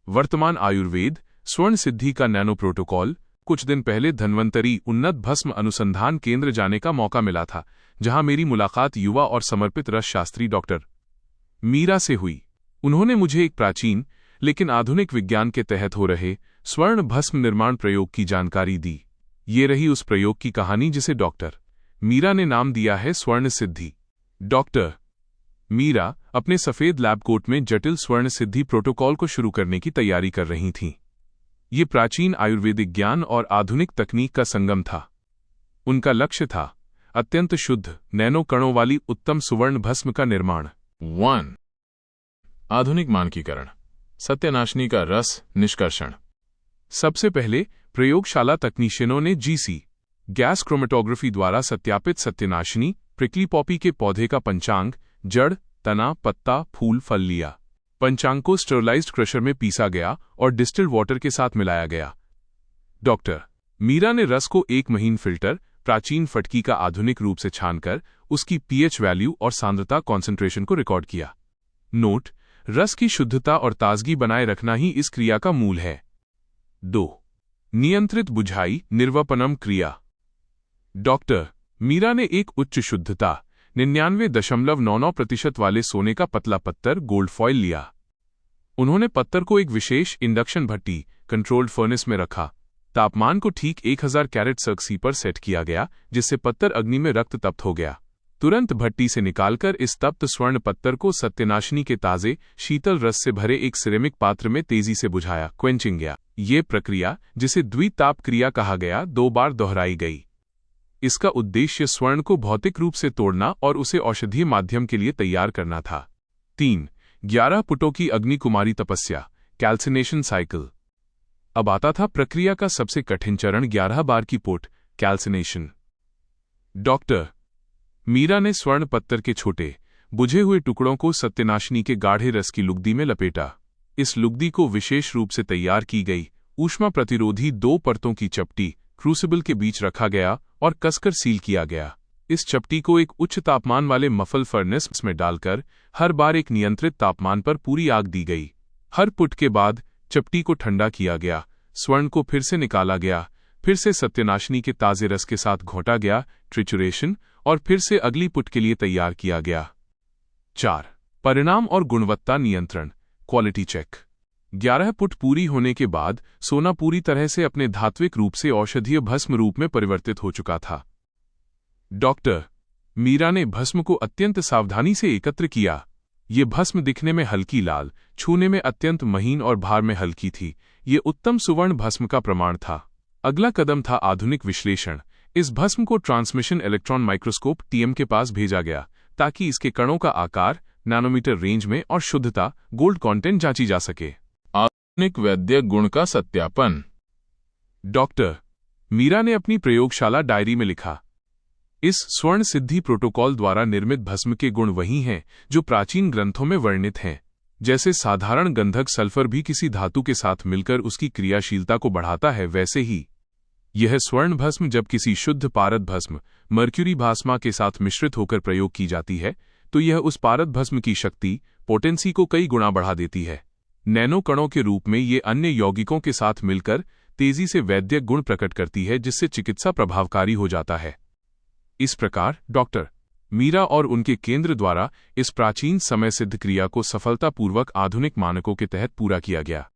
वर्तमान आयुर्वेद स्वर्ण सिद्धि का नैनो प्रोटोकॉल। कुछ दिन पहले धन्वंतरी उन्नत भस्म अनुसंधान केंद्र जाने का मौका मिला था, जहां मेरी मुलाकात युवा और समर्पित रस शास्त्री डॉक्टर मीरा से हुई। उन्होंने मुझे एक प्राचीन लेकिन आधुनिक विज्ञान के तहत हो रहे स्वर्ण भस्म निर्माण प्रयोग की जानकारी दी। ये रही उस प्रयोग की कहानी जिसे डॉक्टर मीरा ने नाम दिया है स्वर्ण सिद्धि। डॉक्टर मीरा अपने सफेद लैब कोट में जटिल स्वर्ण सिद्धि प्रोटोकॉल को शुरू करने की तैयारी कर रही थीं। ये प्राचीन आयुर्वेदिक ज्ञान और आधुनिक तकनीक का संगम था। उनका लक्ष्य था अत्यंत शुद्ध नैनो कणों वाली उत्तम सुवर्ण भस्म का निर्माण। 1. आधुनिक मानकीकरण, सत्यनाशिनी का रस निष्कर्षण। सबसे पहले प्रयोगशाला तकनीशियनों ने जीसी गैस क्रोमेटोग्राफी द्वारा सत्यापित सत्यनाशिनी प्रिकली पॉपी के पौधे का पंचांग, जड़, तना, पत्ता, फूल, फल लिया। पंचांग को स्टरलाइज्ड क्रशर में पीसा गया और डिस्टिल्ड वाटर के साथ मिलाया गया। डॉक्टर मीरा ने रस को एक महीन फिल्टर प्राचीन फटकी का आधुनिक रूप से छानकर उसकी पीएच वैल्यू और सांद्रता कॉन्सेंट्रेशन को रिकॉर्ड किया। नोट: रस की शुद्धता और ताजगी बनाए रखना ही इस क्रिया का मूल है। 2. नियंत्रित बुझाई निर्वपनम क्रिया। डॉक्टर मीरा ने एक उच्च शुद्धता 99.99% वाले सोने का पतला पत्थर गोल्ड फॉइल लिया। उन्होंने पत्थर को एक विशेष इंडक्शन भट्टी कंट्रोल्ड फर्नेस में रखा। तापमान को ठीक 1000 कैरेट सेल्सियस पर सेट किया गया, जिससे पत्थर अग्नि में रक्त तप्त हो गया। तुरंत भट्टी से निकालकर इस तप्त स्वर्ण पत्थर को सत्यनाशिनी के ताजे शीतल रस से भरे एक सिरेमिक पात्र में तेजी से बुझाया, क्वेंचिंग गया। ये प्रक्रिया, जिसे द्विताप क्रिया कहा गया, 2 बार दोहराई गई। इसका उद्देश्य स्वर्ण को भौतिक रूप से तोड़ना और उसे औषधीय माध्यम के लिए तैयार करना था। 3. 11 पुटों की अग्नि कुमारी तपस्या कैल्सिनेशन साइकिल। अब आता था प्रक्रिया का सबसे कठिन चरण, 11 बार की पुट कैल्सिनेशन। डॉक्टर मीरा ने स्वर्ण पत्थर के छोटे बुझे हुए टुकड़ों को सत्यनाशिनी के गाढ़े रस की लुगदी में लपेटा। इस लुगदी को विशेष रूप से तैयार की गई ऊष्मा प्रतिरोधी 2 परतों की चपटी क्रूसिबल के बीच रखा गया और कसकर सील किया गया। इस चपटी को एक उच्च तापमान वाले मफल फर्नेस में डालकर हर बार एक नियंत्रित तापमान पर पूरी आग दी गई। हर पुट के बाद चपटी को ठंडा किया गया, स्वर्ण को फिर से निकाला गया, फिर से सत्यनाशिनी के ताजे रस के साथ घोटा गया, ट्रिचुरेशन, और फिर से अगली पुट के लिए तैयार किया गया। 4. परिणाम और गुणवत्ता नियंत्रण क्वालिटी चेक। 11 पुट पूरी होने के बाद सोना पूरी तरह से अपने धात्विक रूप से औषधीय भस्म रूप में परिवर्तित हो चुका था। डॉक्टर मीरा ने भस्म को अत्यंत सावधानी से एकत्र किया। ये भस्म दिखने में हल्की लाल, छूने में अत्यंत महीन और भार में हल्की थी। ये उत्तम सुवर्ण भस्म का प्रमाण था। अगला कदम था आधुनिक विश्लेषण। इस भस्म को ट्रांसमिशन इलेक्ट्रॉन माइक्रोस्कोप टीएम के पास भेजा गया, ताकि इसके कणों का आकार नैनोमीटर रेंज में और शुद्धता गोल्ड कंटेंट जांची जा सके। आधुनिक वैद्य गुण का सत्यापन। डॉक्टर मीरा ने अपनी प्रयोगशाला डायरी में लिखा, इस स्वर्ण सिद्धि प्रोटोकॉल द्वारा निर्मित भस्म के गुण वही हैं जो प्राचीन ग्रंथों में वर्णित हैं। जैसे साधारण गंधक सल्फर भी किसी धातु के साथ मिलकर उसकी क्रियाशीलता को बढ़ाता है, वैसे ही यह स्वर्ण भस्म जब किसी शुद्ध पारद भस्म मर्क्यूरी भास्मा के साथ मिश्रित होकर प्रयोग की जाती है, तो यह उस पारद भस्म की शक्ति पोटेंसी को कई गुणा बढ़ा देती है। नैनो कणों के रूप में ये अन्य यौगिकों के साथ मिलकर तेजी से वैद्यक गुण प्रकट करती है, जिससे चिकित्सा प्रभावकारी हो जाता है। इस प्रकार डॉक्टर मीरा और उनके केंद्र द्वारा इस प्राचीन समय सिद्ध क्रिया को सफलतापूर्वक आधुनिक मानकों के तहत पूरा किया गया।